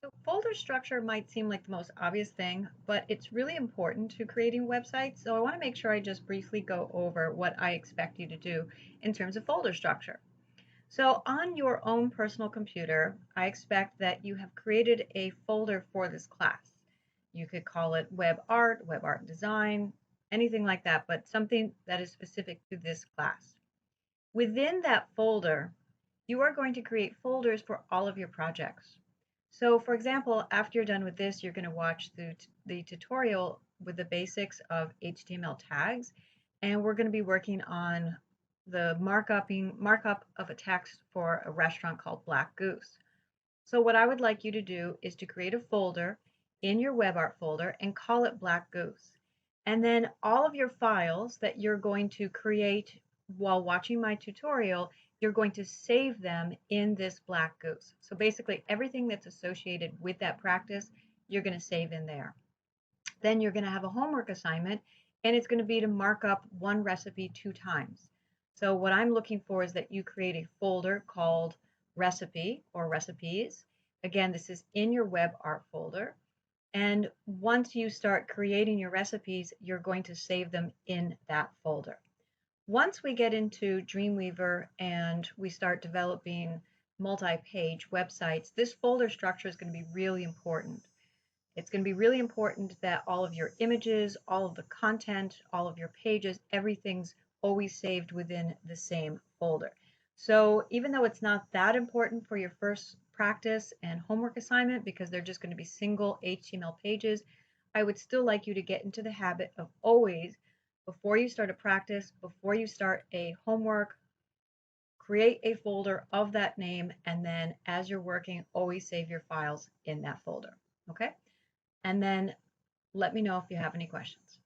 So folder structure might seem like the most obvious thing, but it's really important to creating websites. So I want to make sure I just briefly go over what I expect you to do in terms of folder structure. So on your own personal computer, I expect that you have created a folder for this class. You could call it web art design, anything like that, but something that is specific to this class. Within that folder, you are going to create folders for all of your projects. So for example, after you're done with this, you're going to watch the tutorial with the basics of HTML tags, and we're going to be working on the markup of a text for a restaurant called Black Goose. So what I would like you to do is to create a folder in your WebArt folder and call it Black Goose. And then all of your files that you're going to create while watching my tutorial, you're going to save them in this Black Goose. So basically everything that's associated with that practice, you're going to save in there. Then you're going to have a homework assignment, and it's going to be to mark up one recipe 2 times. So what I'm looking for is that you create a folder called recipe or recipes. Again, this is in your web art folder. And once you start creating your recipes, you're going to save them in that folder. Once we get into Dreamweaver and we start developing multi-page websites, this folder structure is going to be really important. It's going to be really important that all of your images, all of the content, all of your pages, everything's always saved within the same folder. So even though it's not that important for your first practice and homework assignment because they're just going to be single HTML pages, I would still like you to get into the habit of always, before you start a practice, before you start a homework, create a folder of that name, and then as you're working, always save your files in that folder. Okay? And then let me know if you have any questions.